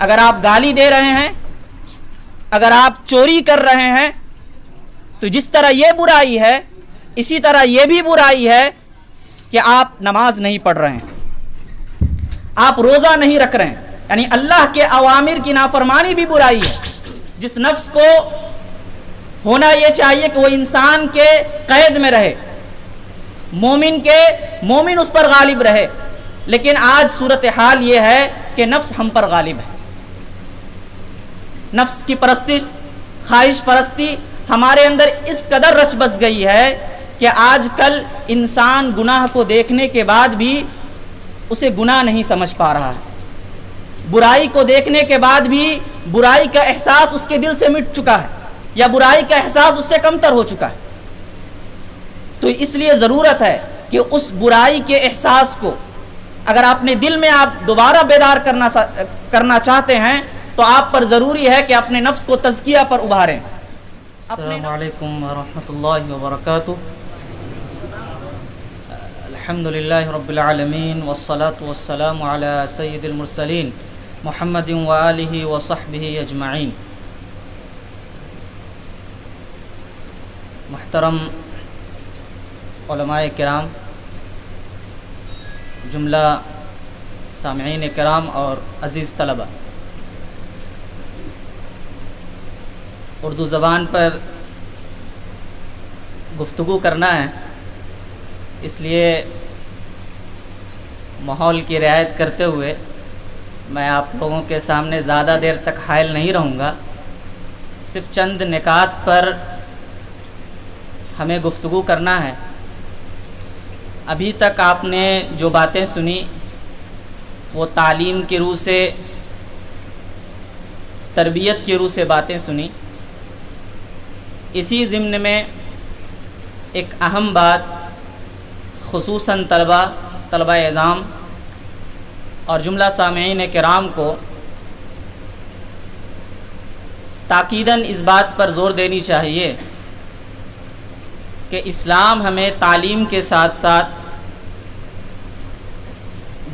اگر آپ گالی دے رہے ہیں، اگر آپ چوری کر رہے ہیں، تو جس طرح یہ برائی ہے اسی طرح یہ بھی برائی ہے کہ آپ نماز نہیں پڑھ رہے ہیں، آپ روزہ نہیں رکھ رہے ہیں، یعنی اللہ کے اوامر کی نافرمانی بھی برائی ہے۔ جس نفس کو ہونا یہ چاہیے کہ وہ انسان کے قید میں رہے، مومن اس پر غالب رہے، لیکن آج صورتحال یہ ہے کہ نفس ہم پر غالب ہے۔ نفس کی پرستش، خواہش پرستی ہمارے اندر اس قدر رچ بس گئی ہے کہ آج کل انسان گناہ کو دیکھنے کے بعد بھی اسے گناہ نہیں سمجھ پا رہا ہے، برائی کو دیکھنے کے بعد بھی برائی کا احساس اس کے دل سے مٹ چکا ہے، یا برائی کا احساس اس سے کمتر ہو چکا ہے۔ تو اس لیے ضرورت ہے کہ اس برائی کے احساس کو اگر اپنے دل میں آپ دوبارہ بیدار کرنا چاہتے ہیں تو آپ پر ضروری ہے کہ اپنے نفس کو تزکیہ پر ابھاریں۔ السلام علیکم ورحمۃ اللہ وبرکاتہ۔ الحمدللہ رب العالمین والصلاة والسلام علی سید المرسلین محمد وآلہ وصحبہ اجمعین۔ محترم علماء کرام، جملہ سامعین کرام اور عزیز طلبہ، اردو زبان پر گفتگو کرنا ہے، اس لیے ماحول کی رعایت کرتے ہوئے میں آپ لوگوں کے سامنے زیادہ دیر تک حائل نہیں رہوں گا۔ صرف چند نکات پر ہمیں گفتگو کرنا ہے۔ ابھی تک آپ نے جو باتیں سنی وہ تعلیم کی روح سے، تربیت کی روح سے باتیں سنی۔ اسی ضمن میں ایک اہم بات خصوصاً طلبہ اعظام اور جملہ سامعین کرام کو تاکیداً اس بات پر زور دینی چاہیے کہ اسلام ہمیں تعلیم کے ساتھ ساتھ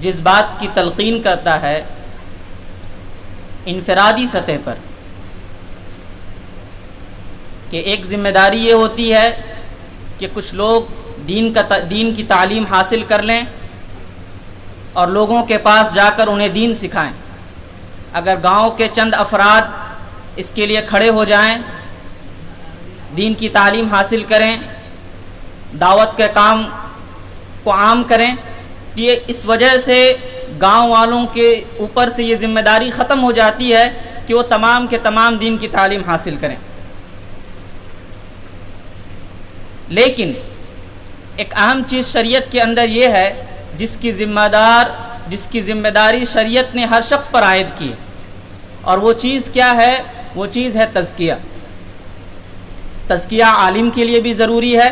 جس بات کی تلقین کرتا ہے انفرادی سطح پر، کہ ایک ذمہ داری یہ ہوتی ہے کہ کچھ لوگ دین کی تعلیم حاصل کر لیں اور لوگوں کے پاس جا کر انہیں دین سکھائیں۔ اگر گاؤں کے چند افراد اس کے لیے کھڑے ہو جائیں، دین کی تعلیم حاصل کریں، دعوت کے کام کو عام کریں، یہ اس وجہ سے گاؤں والوں کے اوپر سے یہ ذمہ داری ختم ہو جاتی ہے کہ وہ تمام کے تمام دین کی تعلیم حاصل کریں۔ لیکن ایک اہم چیز شریعت کے اندر یہ ہے جس کی ذمہ داری شریعت نے ہر شخص پر عائد کی، اور وہ چیز کیا ہے؟ وہ چیز ہے تزکیہ۔ تزکیہ عالم کے لیے بھی ضروری ہے،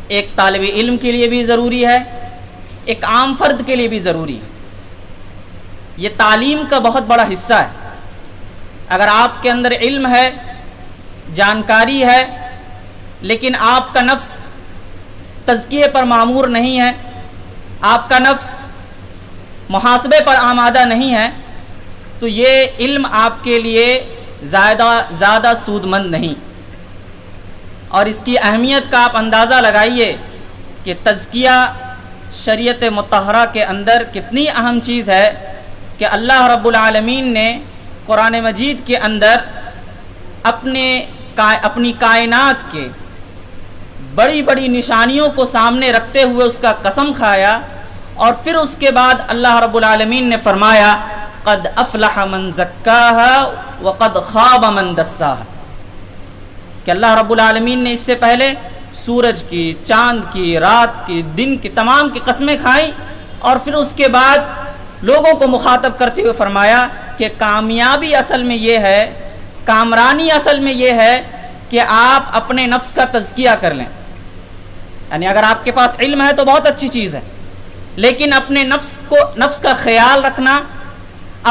ایک طالب علم کے لیے بھی ضروری ہے، ایک عام فرد کے لیے بھی ضروری ہے۔ یہ تعلیم کا بہت بڑا حصہ ہے۔ اگر آپ کے اندر علم ہے، جانکاری ہے، لیکن آپ کا نفس تزکیے پر معمور نہیں ہے، آپ کا نفس محاسبے پر آمادہ نہیں ہے، تو یہ علم آپ کے لیے زیادہ سود مند نہیں۔ اور اس کی اہمیت کا آپ اندازہ لگائیے کہ تزکیہ شریعت مطہرہ کے اندر کتنی اہم چیز ہے کہ اللہ رب العالمین نے قرآن مجید کے اندر اپنی کائنات کے بڑی بڑی نشانیوں کو سامنے رکھتے ہوئے اس کا قسم کھایا، اور پھر اس کے بعد اللہ رب العالمین نے فرمایا قد افلح من زکاہا وقد خاب من دساہا، کہ اللہ رب العالمین نے اس سے پہلے سورج کی، چاند کی، رات کی، دن کی، تمام کی قسمیں کھائیں، اور پھر اس کے بعد لوگوں کو مخاطب کرتے ہوئے فرمایا کہ کامیابی اصل میں یہ ہے، کامرانی اصل میں یہ ہے کہ آپ اپنے نفس کا تزکیہ کر لیں۔ یعنی اگر آپ کے پاس علم ہے تو بہت اچھی چیز ہے، لیکن اپنے نفس کا خیال رکھنا،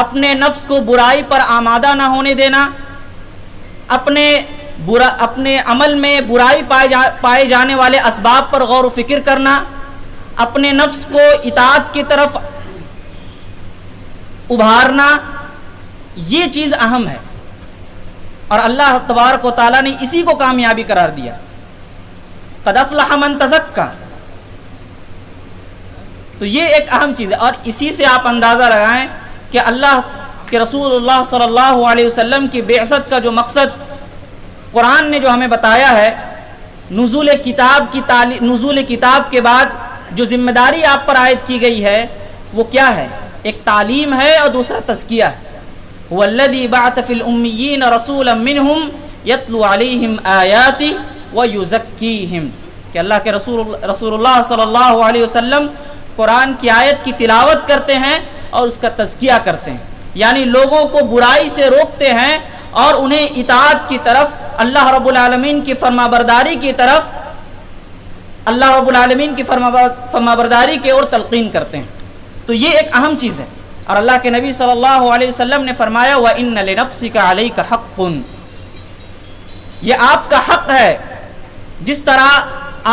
اپنے نفس کو برائی پر آمادہ نہ ہونے دینا، اپنے عمل میں برائی پائے جانے والے اسباب پر غور و فکر کرنا، اپنے نفس کو اطاعت کی طرف ابھارنا، یہ چیز اہم ہے، اور اللہ تبارک و تعالیٰ نے اسی کو کامیابی قرار دیا. قد افلح من تزکا، تو یہ ایک اہم چیز ہے. اور اسی سے آپ اندازہ لگائیں کہ اللہ کے رسول اللہ صلی اللہ علیہ وسلم کی بعثت کا جو مقصد قرآن نے جو ہمیں بتایا ہے، نزول کتاب کے بعد جو ذمہ داری آپ پر عائد کی گئی ہے وہ کیا ہے؟ ایک تعلیم ہے اور دوسرا تزکیہ ہے. والذی بعث فی الامیین رسولا منہم یتلو علیہم آیاتہ ویزکیہم، کہ اللہ کے رسول اللہ صلی اللہ علیہ وسلم قرآن کی آیت کی تلاوت کرتے ہیں اور اس کا تزکیہ کرتے ہیں، یعنی لوگوں کو برائی سے روکتے ہیں اور انہیں اطاعت کی طرف، اللہ رب العالمین کی فرمانبرداری کی طرف، اللہ رب العالمین کی فرمانبرداری کی اور تلقین کرتے ہیں. تو یہ ایک اہم چیز ہے. اور اللہ کے نبی صلی اللہ علیہ وسلم نے فرمایا وَإِنَّ لِنَفْسِكَ عَلَيْكَ حَقٌّ، یہ آپ کا حق ہے. جس طرح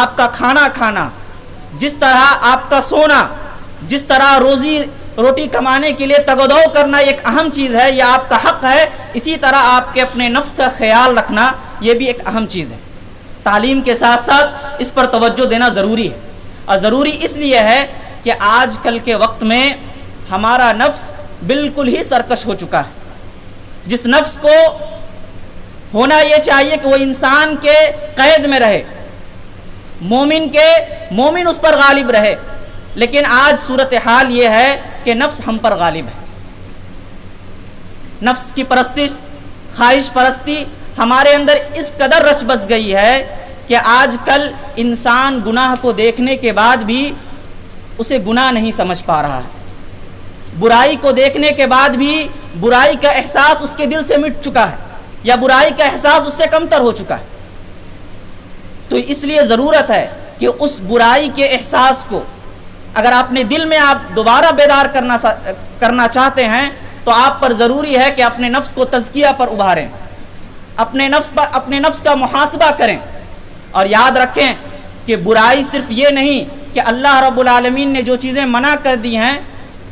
آپ کا کھانا کھانا، جس طرح آپ کا سونا، جس طرح روزی روٹی کمانے کے لیے تگ و دو کرنا ایک اہم چیز ہے، یہ آپ کا حق ہے، اسی طرح آپ کے اپنے نفس کا خیال رکھنا یہ بھی ایک اہم چیز ہے. تعلیم کے ساتھ ساتھ اس پر توجہ دینا ضروری ہے. اور ضروری اس لیے ہے کہ آج کل کے وقت میں ہمارا نفس بالکل ہی سرکش ہو چکا ہے. جس نفس کو ہونا یہ چاہیے کہ وہ انسان کے قید میں رہے، مومن اس پر غالب رہے، لیکن آج صورتحال یہ ہے کہ نفس ہم پر غالب ہے. نفس کی پرستش، خواہش پرستی ہمارے اندر اس قدر رچ بس گئی ہے کہ آج کل انسان گناہ کو دیکھنے کے بعد بھی اسے گناہ نہیں سمجھ پا رہا ہے. برائی کو دیکھنے کے بعد بھی برائی کا احساس اس کے دل سے مٹ چکا ہے، یا برائی کا احساس اس سے کمتر ہو چکا ہے. تو اس لیے ضرورت ہے کہ اس برائی کے احساس کو اگر اپنے دل میں آپ دوبارہ بیدار کرنا چاہتے ہیں تو آپ پر ضروری ہے کہ اپنے نفس کو تزکیہ پر ابھاریں، اپنے نفس کا محاسبہ کریں. اور یاد رکھیں کہ برائی صرف یہ نہیں کہ اللہ رب العالمین نے جو چیزیں منع کر دی ہیں،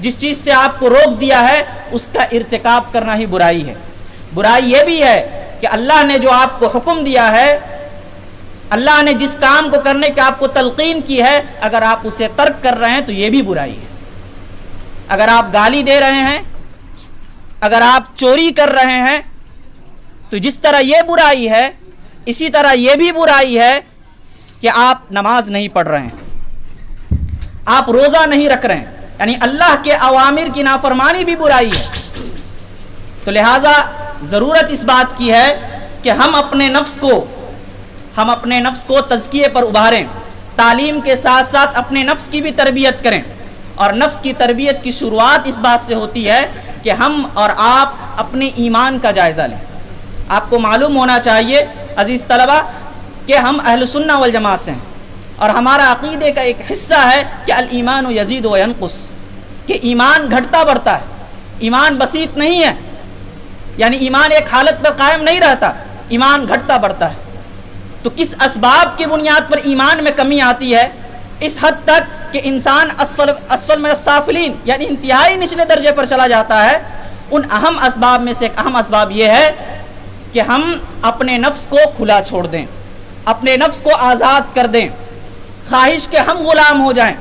جس چیز سے آپ کو روک دیا ہے اس کا ارتکاب کرنا ہی برائی ہے. برائی یہ بھی ہے کہ اللہ نے جو آپ کو حکم دیا ہے، اللہ نے جس کام کو کرنے کی آپ کو تلقین کی ہے، اگر آپ اسے ترک کر رہے ہیں تو یہ بھی برائی ہے. اگر آپ گالی دے رہے ہیں، اگر آپ چوری کر رہے ہیں، تو جس طرح یہ برائی ہے اسی طرح یہ بھی برائی ہے کہ آپ نماز نہیں پڑھ رہے ہیں، آپ روزہ نہیں رکھ رہے ہیں، یعنی اللہ کے اوامر کی نافرمانی بھی برائی ہے. تو لہٰذا ضرورت اس بات کی ہے کہ ہم اپنے نفس کو تزکیے پر ابھاریں، تعلیم کے ساتھ ساتھ اپنے نفس کی بھی تربیت کریں. اور نفس کی تربیت کی شروعات اس بات سے ہوتی ہے کہ ہم اور آپ اپنے ایمان کا جائزہ لیں. آپ کو معلوم ہونا چاہیے عزیز طلبہ کہ ہم اہل سنہ والجماعت سے ہیں، اور ہمارا عقیدے کا ایک حصہ ہے کہ الایمان یزید و ینقص، کہ ایمان گھٹتا بڑھتا ہے، ایمان بسیط نہیں ہے، یعنی ایمان ایک حالت پر قائم نہیں رہتا، ایمان گھٹتا بڑھتا ہے. تو کس اسباب کی بنیاد پر ایمان میں کمی آتی ہے؟ اس حد تک کہ انسان اسفل من السافلین، یعنی انتہائی نچلے درجے پر چلا جاتا ہے. ان اہم اسباب میں سے ایک اہم اسباب یہ ہے کہ ہم اپنے نفس کو کھلا چھوڑ دیں، اپنے نفس کو آزاد کر دیں، خواہش کے ہم غلام ہو جائیں.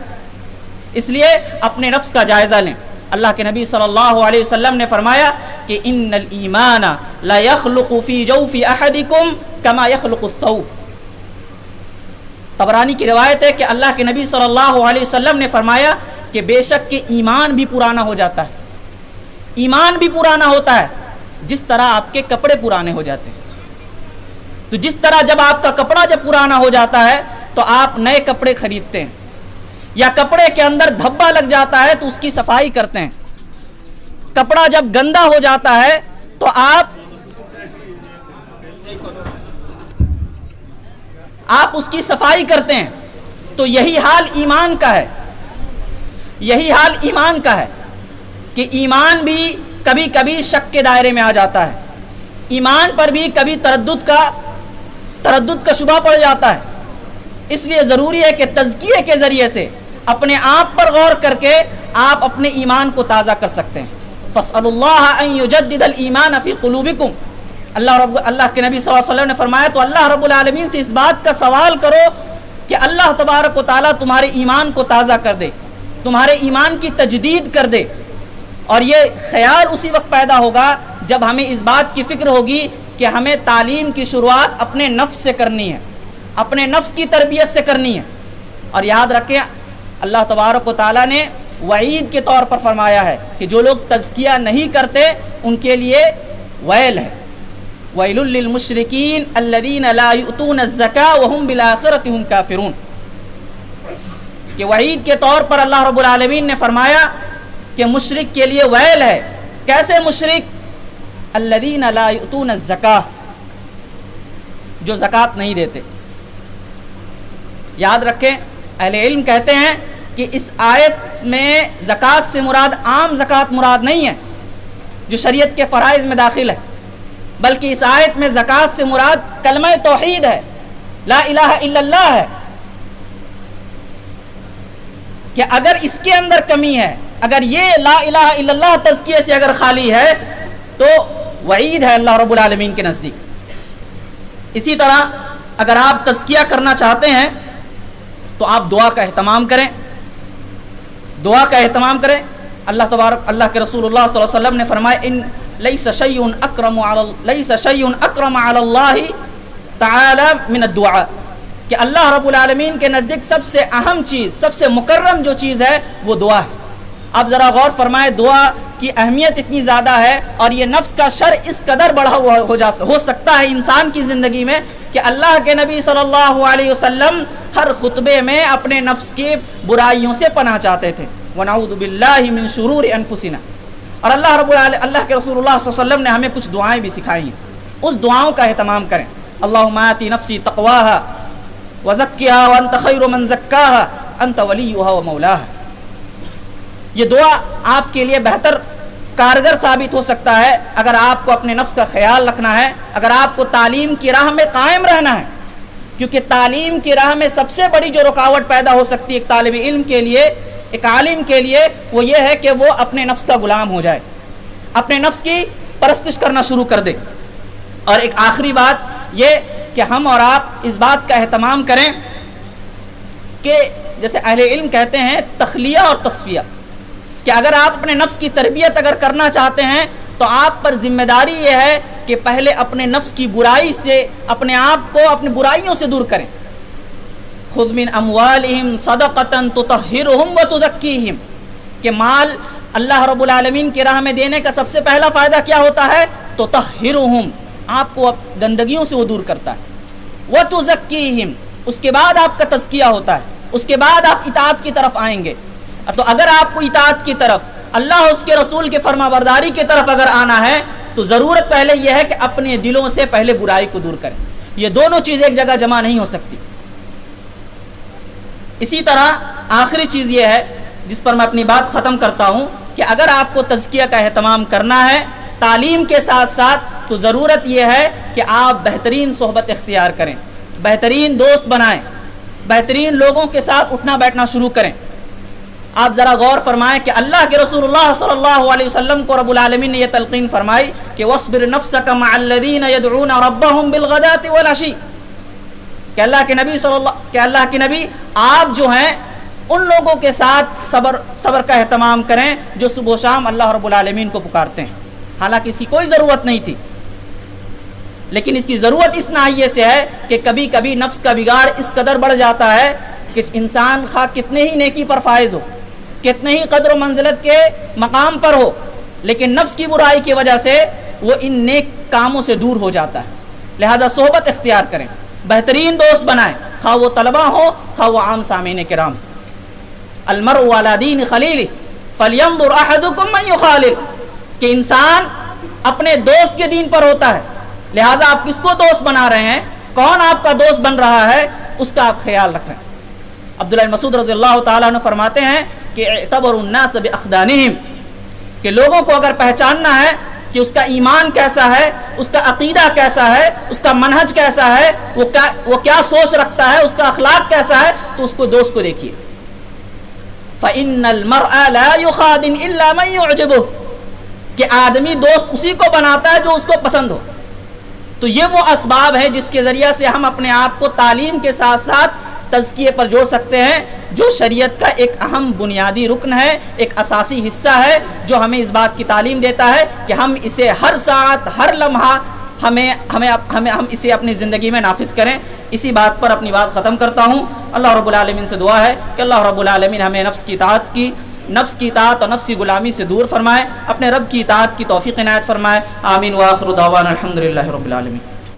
اس لیے اپنے نفس کا جائزہ لیں. اللہ کے نبی صلی اللہ علیہ وسلم نے فرمایا کہ ان الایمان لا یخلق فی جوف احدکم کما یخلق الثوب. طبرانی کی روایت ہے کہ اللہ کے نبی صلی اللہ علیہ وسلم نے فرمایا کہ بے شک کہ ایمان بھی پرانا ہو جاتا ہے، ایمان بھی پرانا ہوتا ہے جس طرح آپ کے کپڑے پرانے ہو جاتے ہیں. تو جس طرح جب آپ کا کپڑا جب پرانا ہو جاتا ہے تو آپ نئے کپڑے خریدتے ہیں، یا کپڑے کے اندر دھبا لگ جاتا ہے تو اس کی صفائی کرتے ہیں. کپڑا جب گندا ہو جاتا ہے تو آپ اس کی صفائی کرتے ہیں. تو یہی حال ایمان کا ہے، یہی حال ایمان کا ہے کہ ایمان بھی کبھی کبھی شک کے دائرے میں آ جاتا ہے، ایمان پر بھی کبھی تردد کا شبہ پڑ جاتا ہے. اس لیے ضروری ہے کہ تزکیے کے ذریعے سے اپنے آپ پر غور کر کے آپ اپنے ایمان کو تازہ کر سکتے ہیں. فاسألوا اللہ ان یجدد الایمان فی قلوبکم. اللہ کے نبی صلی اللہ علیہ وسلم نے فرمایا تو اللہ رب العالمین سے اس بات کا سوال کرو کہ اللہ تبارک و تعالیٰ تمہارے ایمان کو تازہ کر دے، تمہارے ایمان کی تجدید کر دے. اور یہ خیال اسی وقت پیدا ہوگا جب ہمیں اس بات کی فکر ہوگی کہ ہمیں تعلیم کی شروعات اپنے نفس سے کرنی ہے، اپنے نفس کی تربیت سے کرنی ہے. اور یاد رکھیں اللہ تبارک و تعالیٰ نے وعید کے طور پر فرمایا ہے کہ جو لوگ تزکیہ نہیں کرتے ان کے لیے ویل ہے. ویل للمشرکین الذین لا یؤتون الزکاۃ وهم بالآخرۃ هم کافرون. کہ وعید کے طور پر اللہ رب العالمین نے فرمایا کہ مشرک کے لیے ویل ہے. کیسے مشرک؟ الذین لا یؤتون الزکاۃ، جو زکوٰۃ نہیں دیتے. یاد رکھیں اہل علم کہتے ہیں کہ اس آیت میں زکوٰۃ سے مراد عام زکوٰۃ مراد نہیں ہے جو شریعت کے فرائض میں داخل ہے، بلکہ اس آیت میں زکوٰۃ سے مراد کلمہ توحید ہے، لا الہ الا اللہ ہے. کہ اگر اس کے اندر کمی ہے، اگر یہ لا الہ الا اللہ تزکیے سے اگر خالی ہے تو وعید ہے اللہ رب العالمین کے نزدیک. اسی طرح اگر آپ تزکیہ کرنا چاہتے ہیں تو آپ دعا کا اہتمام کریں، دعا کا اہتمام کریں. اللہ کے رسول اللہ صلی اللہ علیہ وسلم نے فرمایا ان لیس شیء اکرم علی اللہ تعالی من الدعاء، کہ اللہ رب العالمین کے نزدیک سب سے اہم چیز، سب سے مکرم جو چیز ہے وہ دعا ہے. آپ ذرا غور فرمائیں، دعا کی اہمیت اتنی زیادہ ہے اور یہ نفس کا شر اس قدر بڑھا ہوا ہو سکتا ہے انسان کی زندگی میں کہ اللہ کے نبی صلی اللہ علیہ وسلم ہر خطبے میں اپنے نفس کی برائیوں سے پناہ چاہتے تھے. وَنَعُوذُ بِاللَّهِ مِن شُرُورِ أَنفُسِنَا. اور اللہ کے رسول اللہ صلی اللہ علیہ وسلم نے ہمیں کچھ دعائیں بھی سکھائی ہیں، اس دعاؤں کا اہتمام کریں. اللہم آتی نفسی تقواہا وزکیہا وانت خیر من زکاہا انت ولیہا ومولاہا. یہ دعا آپ کے لیے بہتر کارگر ثابت ہو سکتا ہے اگر آپ کو اپنے نفس کا خیال رکھنا ہے، اگر آپ کو تعلیم کی راہ میں قائم رہنا ہے. کیونکہ تعلیم کی راہ میں سب سے بڑی جو رکاوٹ پیدا ہو سکتی ہے ایک طالب علم کے لیے، ایک عالم کے لیے، وہ یہ ہے کہ وہ اپنے نفس کا غلام ہو جائے، اپنے نفس کی پرستش کرنا شروع کر دے. اور ایک آخری بات یہ کہ ہم اور آپ اس بات کا اہتمام کریں کہ جیسے اہل علم کہتے ہیں تخلیہ اور تصفیہ، کہ اگر آپ اپنے نفس کی تربیت اگر کرنا چاہتے ہیں تو آپ پر ذمہ داری یہ ہے کہ پہلے اپنے نفس کی برائی سے اپنے آپ کو اپنی برائیوں سے دور کریں. خذ من اموالہم صدقۃ تطہرہم وتزکیہم، کہ مال اللہ رب العالمین کی راہ میں دینے کا سب سے پہلا فائدہ کیا ہوتا ہے؟ تطہرہم، آپ کو گندگیوں سے وہ دور کرتا ہے. وتزکیہم، اس کے بعد آپ کا تزکیہ ہوتا ہے، اس کے بعد آپ اطاعت کی طرف آئیں گے. تو اگر آپ کو اطاعت کی طرف، اللہ اس کے رسول کے فرما برداری کی طرف اگر آنا ہے تو ضرورت پہلے یہ ہے کہ اپنے دلوں سے پہلے برائی کو دور کریں. یہ دونوں چیزیں ایک جگہ جمع نہیں ہو سکتی. اسی طرح آخری چیز یہ ہے جس پر میں اپنی بات ختم کرتا ہوں کہ اگر آپ کو تزکیہ کا اہتمام کرنا ہے تعلیم کے ساتھ ساتھ تو ضرورت یہ ہے کہ آپ بہترین صحبت اختیار کریں، بہترین دوست بنائیں، بہترین لوگوں کے ساتھ اٹھنا بیٹھنا شروع کریں. آپ ذرا غور فرمائیں کہ اللہ کے رسول اللہ صلی اللہ علیہ وسلم کو رب العالمین نے یہ تلقین فرمائی کہ وَاصْبِرْ نَفْسَكَ مَعَ الَّذِينَ يَدْعُونَ رَبَّهُمْ بِالْغَدَاةِ وَالْعَشِيِّ، کہ اللہ کے نبی آپ جو ہیں ان لوگوں کے ساتھ صبر کا اہتمام کریں جو صبح و شام اللہ رب العالمین کو پکارتے ہیں. حالانکہ اس کی کوئی ضرورت نہیں تھی، لیکن اس کی ضرورت اس ناحیے سے ہے کہ کبھی کبھی نفس کا بگاڑ اس قدر بڑھ جاتا ہے کہ انسان خواہ کتنے ہی نیکی پر فائز ہو، کتنے ہی قدر و منزلت کے مقام پر ہو، لیکن نفس کی برائی کی وجہ سے وہ ان نیک کاموں سے دور ہو جاتا ہے. لہذا صحبت اختیار کریں، بہترین دوست بنائیں، خواہ وہ طلبہ ہوں خواہ وہ عام سامعین کرام. المرء علی دین خلیلہ فلینظر احدکم من یخالل، کہ انسان اپنے دوست کے دین پر ہوتا ہے. لہذا آپ کس کو دوست بنا رہے ہیں، کون آپ کا دوست بن رہا ہے، اس کا آپ خیال رکھیں. عبداللہ بن مسعود رضی اللہ تعالیٰ عنہ فرماتے ہیں کہ اعتبروا الناس باخدانہم، کہ لوگوں کو اگر پہچاننا ہے کہ اس کا ایمان کیسا ہے، اس کا عقیدہ کیسا ہے، اس کا منہج کیسا ہے، وہ کیا سوچ رکھتا ہے، اس کا اخلاق کیسا ہے، تو اس کو دوست کو دیکھیے. فإن المرء لا يخادن إلا من يعجبه، کہ آدمی دوست اسی کو بناتا ہے جو اس کو پسند ہو. تو یہ وہ اسباب ہیں جس کے ذریعہ سے ہم اپنے آپ کو تعلیم کے ساتھ ساتھ تزکیے پر جوڑ سکتے ہیں، جو شریعت کا ایک اہم بنیادی رکن ہے، ایک اساسی حصہ ہے، جو ہمیں اس بات کی تعلیم دیتا ہے کہ ہم اسے ہر ساعت ہر لمحہ ہم اسے اپنی زندگی میں نافذ کریں. اسی بات پر اپنی بات ختم کرتا ہوں. اللہ رب العالمین سے دعا ہے کہ اللہ رب العالمین ہمیں نفس کی اطاعت اور نفسی غلامی سے دور فرمائے، اپنے رب کی اطاعت کی توفیق عنایت فرمائے. آمین. وآخر دعوانا الحمدللہ رب العالمین.